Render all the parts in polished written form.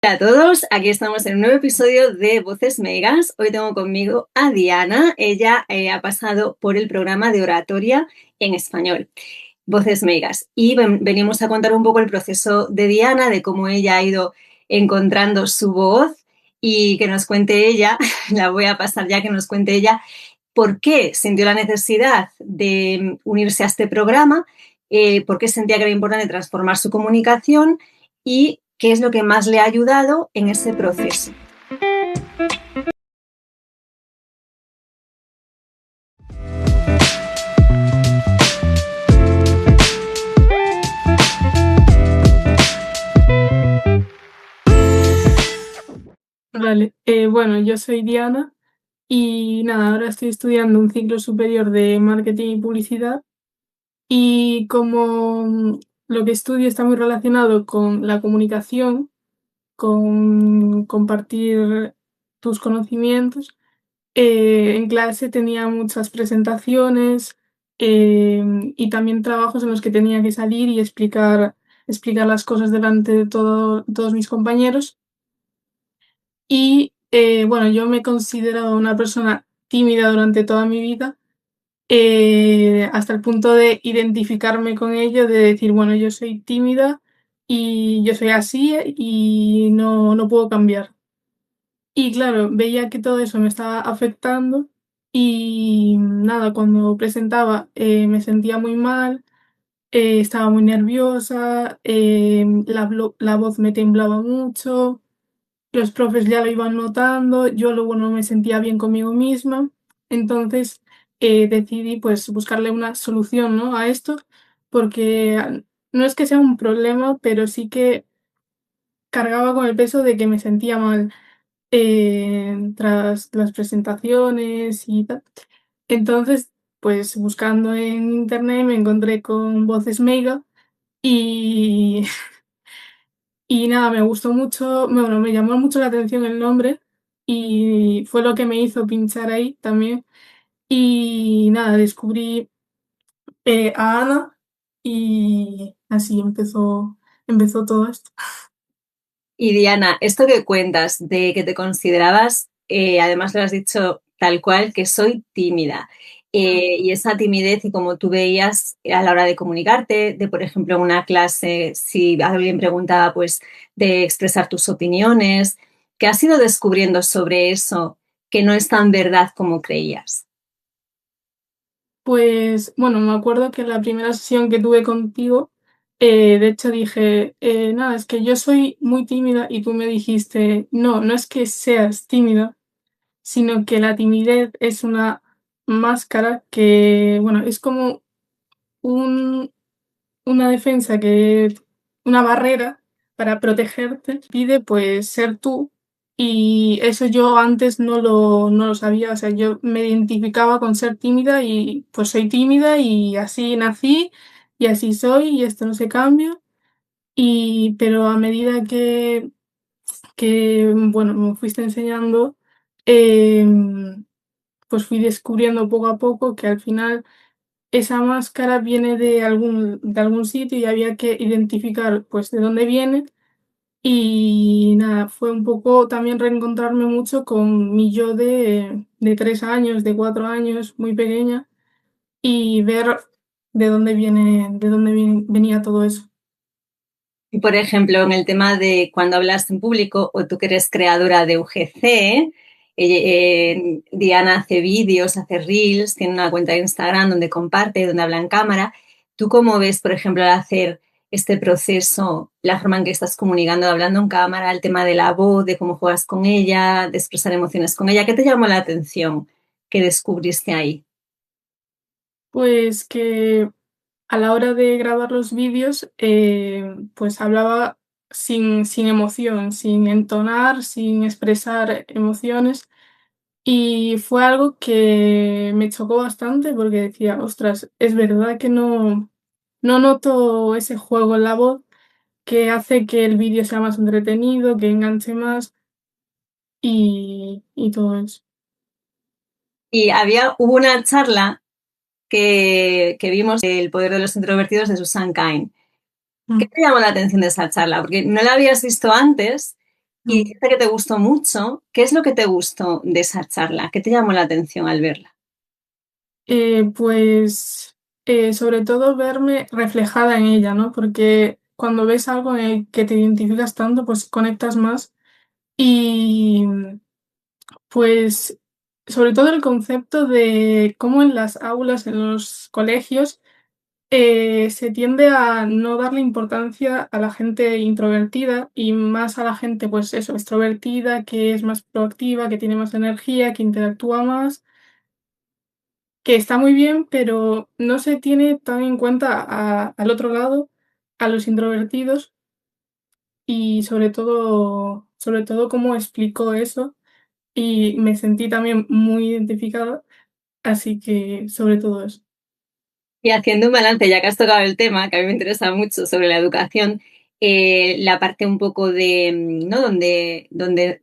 Hola a todos, aquí estamos en un nuevo episodio de Voces Megas. Hoy tengo conmigo a Diana. Ella ha pasado por el programa de oratoria en español, Voces Megas. Y venimos a contar un poco el proceso de Diana, de cómo ella ha ido encontrando su voz y que nos cuente ella, la voy a pasar ya, que nos cuente ella por qué sintió la necesidad de unirse a este programa, por qué sentía que era importante transformar su comunicación y qué es lo que más le ha ayudado en ese proceso. Vale, bueno, yo soy Diana y nada, ahora estoy estudiando un ciclo superior de marketing y publicidad y como lo que estudio está muy relacionado con la comunicación, con compartir tus conocimientos, en clase tenía muchas presentaciones y también trabajos en los que tenía que salir y explicar las cosas delante de todos mis compañeros. Y bueno, yo me he considerado una persona tímida durante toda mi vida, hasta el punto de identificarme con ello, de decir, bueno, yo soy tímida y yo soy así y no puedo cambiar. Y claro, veía que todo eso me estaba afectando y nada, cuando presentaba me sentía muy mal, estaba muy nerviosa, la voz me temblaba mucho. Los profes ya lo iban notando, yo luego no me sentía bien conmigo misma, entonces decidí pues buscarle una solución, ¿no?, a esto, porque no es que sea un problema, pero sí que cargaba con el peso de que me sentía mal tras las presentaciones y tal. Entonces, pues buscando en internet me encontré con Voces Meiga y Y nada, me gustó mucho, bueno, me llamó mucho la atención el nombre y fue lo que me hizo pinchar ahí también. Y nada, descubrí a Ana y así empezó todo esto. Y Diana, esto que cuentas de que te considerabas, además lo has dicho tal cual, que soy tímida. Y esa timidez y como tú veías a la hora de comunicarte, de por ejemplo en una clase, si alguien preguntaba, pues de expresar tus opiniones, ¿qué has ido descubriendo sobre eso que no es tan verdad como creías? Pues bueno, me acuerdo que en la primera sesión que tuve contigo, de hecho dije, nada, es que yo soy muy tímida y tú me dijiste, no, no es que seas tímida, sino que la timidez es una máscara que, bueno, es como un, una defensa una barrera para protegerte, pide pues ser tú. Y eso yo antes no lo sabía, o sea, yo me identificaba con ser tímida y pues soy tímida y así nací y así soy y esto no se cambia. Pero a medida que bueno, me fuiste enseñando, em, pues fui descubriendo poco a poco que al final esa máscara viene de algún sitio y había que identificar pues de dónde viene. Y nada, fue un poco también reencontrarme mucho con mi yo de 3 años, de 4 años, muy pequeña, y ver venía todo eso. Y por ejemplo, en el tema de cuando hablas en público o tú que eres creadora de UGC, Diana hace vídeos, hace reels, tiene una cuenta de Instagram donde comparte, donde habla en cámara. ¿Tú cómo ves, por ejemplo, al hacer este proceso, la forma en que estás comunicando, hablando en cámara, el tema de la voz, de cómo juegas con ella, de expresar emociones con ella? ¿Qué te llamó la atención que descubriste ahí? Pues que a la hora de grabar los vídeos, pues hablaba sin emoción, sin entonar, sin expresar emociones. Y fue algo que me chocó bastante porque decía, ostras, es verdad que no noto ese juego en la voz que hace que el vídeo sea más entretenido, que enganche más y todo eso. Y hubo una charla que vimos El poder de los introvertidos de Susan Cain. ¿Qué Mm. te llamó la atención de esa charla? Porque no la habías visto antes y dijiste que te gustó mucho. ¿Qué es lo que te gustó de esa charla? ¿Qué te llamó la atención al verla? Pues sobre todo verme reflejada en ella, ¿no? Porque cuando ves algo en el que te identificas tanto, pues conectas más. Y pues sobre todo el concepto de cómo en las aulas, en los colegios, se tiende a no darle importancia a la gente introvertida y más a la gente, pues eso, extrovertida, que es más proactiva, que tiene más energía, que interactúa más, que está muy bien, pero no se tiene tan en cuenta al otro lado, a los introvertidos y sobre todo cómo explicó eso y me sentí también muy identificada, así que sobre todo eso. Y haciendo un balance, ya que has tocado el tema, que a mí me interesa mucho sobre la educación, la parte un poco de, ¿no? Donde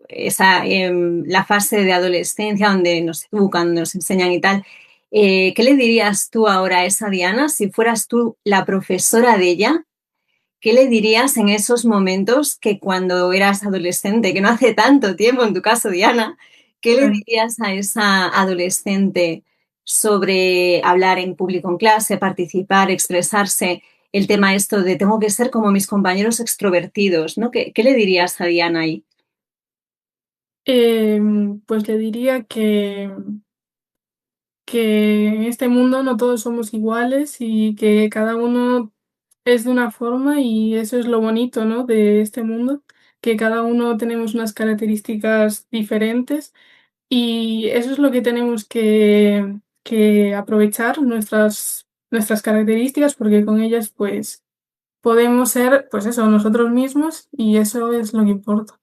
esa, la fase de adolescencia, donde nos educan, nos enseñan y tal, ¿qué le dirías tú ahora a esa Diana si fueras tú la profesora de ella? ¿Qué le dirías en esos momentos que cuando eras adolescente, que no hace tanto tiempo en tu caso, Diana, qué le Claro. dirías a esa adolescente sobre hablar en público en clase, participar, expresarse, el tema esto de tengo que ser como mis compañeros extrovertidos, ¿no? ¿Qué le dirías a Diana ahí? Pues le diría que en este mundo no todos somos iguales y que cada uno es de una forma y eso es lo bonito, ¿no? De este mundo, que cada uno tenemos unas características diferentes y eso es lo que tenemos que aprovechar, nuestras características, porque con ellas pues podemos ser, pues eso, nosotros mismos y eso es lo que importa,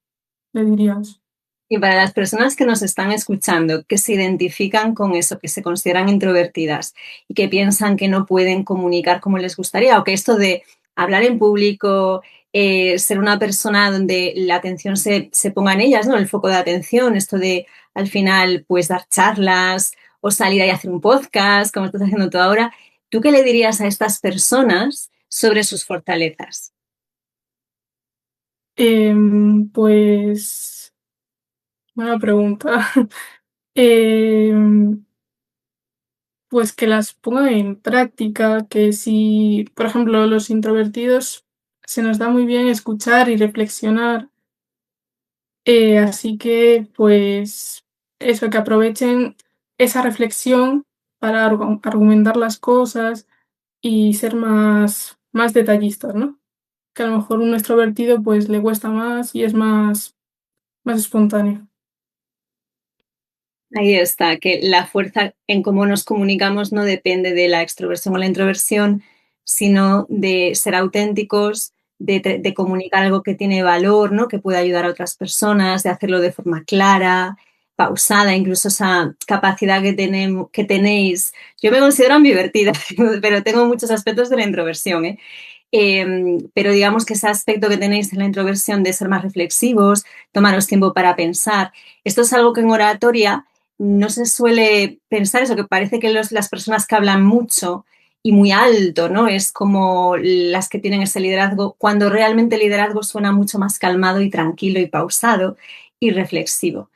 le dirías. Y para las personas que nos están escuchando, que se identifican con eso, que se consideran introvertidas y que piensan que no pueden comunicar como les gustaría, o que esto de hablar en público, ser una persona donde la atención se ponga en ellas, ¿no? El foco de atención, esto de al final, pues dar charlas o salir ahí a hacer un podcast, como estás haciendo tú ahora, ¿tú qué le dirías a estas personas sobre sus fortalezas? Pues, buena pregunta. Em, pues que las pongan en práctica, que si, por ejemplo, los introvertidos se nos da muy bien escuchar y reflexionar, así que pues eso, que aprovechen esa reflexión para argumentar las cosas y ser más detallistas, ¿no? Que a lo mejor un extrovertido pues le cuesta más y es más espontáneo. Ahí está, que la fuerza en cómo nos comunicamos no depende de la extroversión o la introversión, sino de ser auténticos, de comunicar algo que tiene valor, ¿no? Que puede ayudar a otras personas, de hacerlo de forma clara, pausada, incluso esa capacidad que tenéis. Yo me considero ambivertida, pero tengo muchos aspectos de la introversión, ¿eh? Pero digamos que ese aspecto que tenéis en la introversión de ser más reflexivos, tomaros tiempo para pensar, esto es algo que en oratoria no se suele pensar, eso que parece que las personas que hablan mucho y muy alto, ¿no? Es como las que tienen ese liderazgo, cuando realmente el liderazgo suena mucho más calmado y tranquilo y pausado y reflexivo.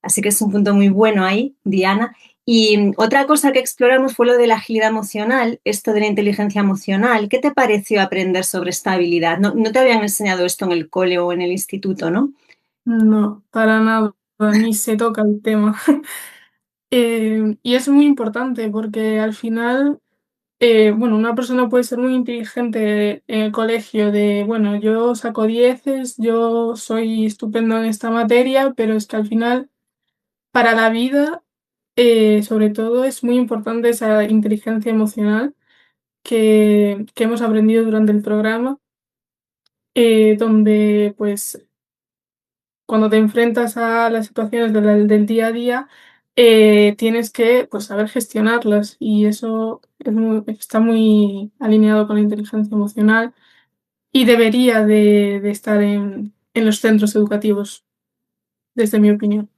Así que es un punto muy bueno ahí, Diana. Y otra cosa que exploramos fue lo de la agilidad emocional, esto de la inteligencia emocional. ¿Qué te pareció aprender sobre esta habilidad? No, no te habían enseñado esto en el cole o en el instituto, ¿no? No, para nada, ni se toca el tema. Y es muy importante porque al final, bueno, una persona puede ser muy inteligente en el colegio de, bueno, yo saco dieces, yo soy estupendo en esta materia, pero es que al final, para la vida, sobre todo, es muy importante esa inteligencia emocional que hemos aprendido durante el programa, donde pues cuando te enfrentas a las situaciones del día a día, tienes que pues, saber gestionarlas y eso está muy alineado con la inteligencia emocional y debería de estar en los centros educativos, desde mi opinión.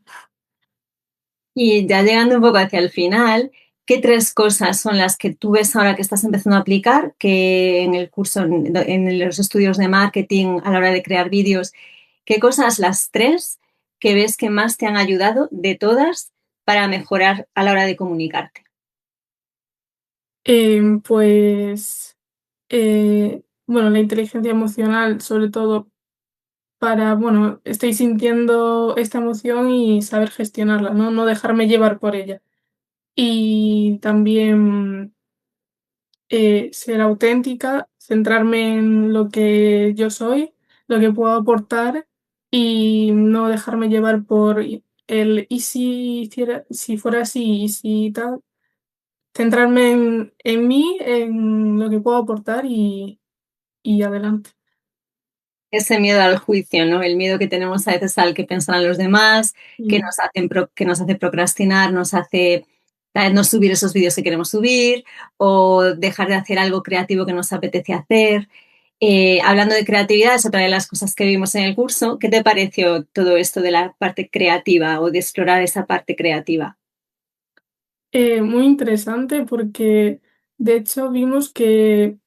Y ya llegando un poco hacia el final, ¿qué tres cosas son las que tú ves ahora que estás empezando a aplicar, que en el curso, en los estudios de marketing, a la hora de crear vídeos, ¿Qué cosas, las tres, que ves que más te han ayudado de todas para mejorar a la hora de comunicarte? Pues, bueno, la inteligencia emocional, sobre todo para, bueno, estoy sintiendo esta emoción y saber gestionarla, ¿no? No dejarme llevar por ella. Y también ser auténtica, centrarme en lo que yo soy, lo que puedo aportar y no dejarme llevar por el y si hiciera, si fuera así y si tal, centrarme en mí, en lo que puedo aportar y adelante. Ese miedo al juicio, ¿no? El miedo que tenemos a veces al que piensan los demás, Mm. que nos hace procrastinar, nos hace no subir esos vídeos que queremos subir o dejar de hacer algo creativo que nos apetece hacer. Hablando de creatividad, es otra de las cosas que vimos en el curso. ¿Qué te pareció todo esto de la parte creativa o de explorar esa parte creativa? Muy interesante porque de hecho vimos que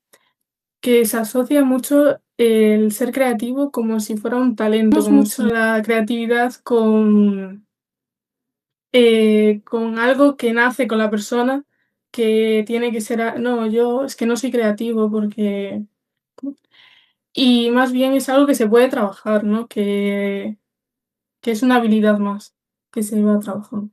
se asocia mucho el ser creativo como si fuera un talento, como si la creatividad con algo que nace con la persona, que tiene que ser, no, yo es que no soy creativo porque... Y más bien es algo que se puede trabajar, ¿no? Que es una habilidad más que se va trabajando.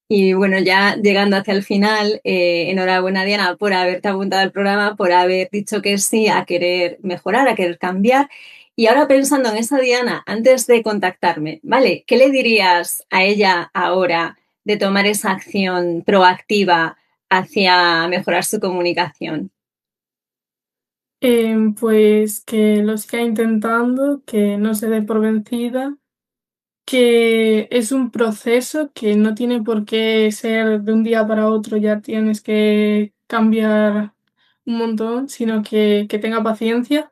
Y bueno, ya llegando hacia el final, enhorabuena Diana por haberte apuntado al programa, por haber dicho que sí a querer mejorar, a querer cambiar. Y ahora pensando en esa Diana, antes de contactarme, ¿vale? ¿Qué le dirías a ella ahora de tomar esa acción proactiva hacia mejorar su comunicación? Pues que lo siga intentando, que no se dé por vencida, que es un proceso que no tiene por qué ser de un día para otro, ya tienes que cambiar un montón, sino que tenga paciencia,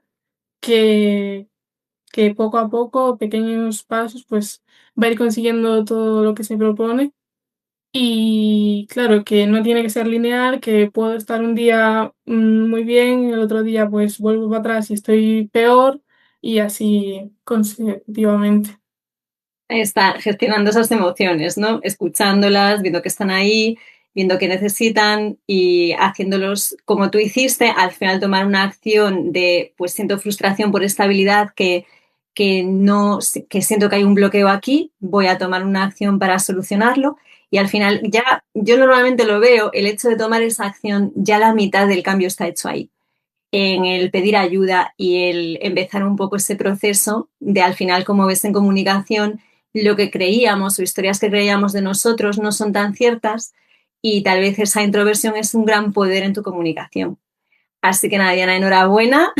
que, que poco a poco, pequeños pasos, pues va a ir consiguiendo todo lo que se propone. Y claro, que no tiene que ser lineal, que puedo estar un día muy bien y el otro día pues vuelvo para atrás y estoy peor y así consecutivamente. Está gestionando esas emociones, ¿no? Escuchándolas, viendo que están ahí, viendo que necesitan y haciéndolos como tú hiciste, al final tomar una acción de, pues siento frustración por esta habilidad que no, que siento que hay un bloqueo aquí, voy a tomar una acción para solucionarlo y al final ya, yo normalmente lo veo, el hecho de tomar esa acción, ya la mitad del cambio está hecho ahí en el pedir ayuda y el empezar un poco ese proceso de al final, como ves en comunicación, lo que creíamos o historias que creíamos de nosotros no son tan ciertas y tal vez esa introversión es un gran poder en tu comunicación. Así que nada, Diana, enhorabuena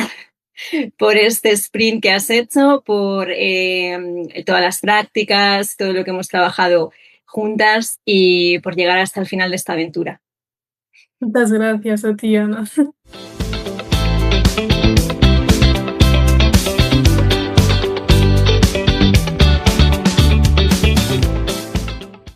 por este sprint que has hecho, por todas las prácticas, todo lo que hemos trabajado juntas y por llegar hasta el final de esta aventura. Muchas gracias a ti, Ana.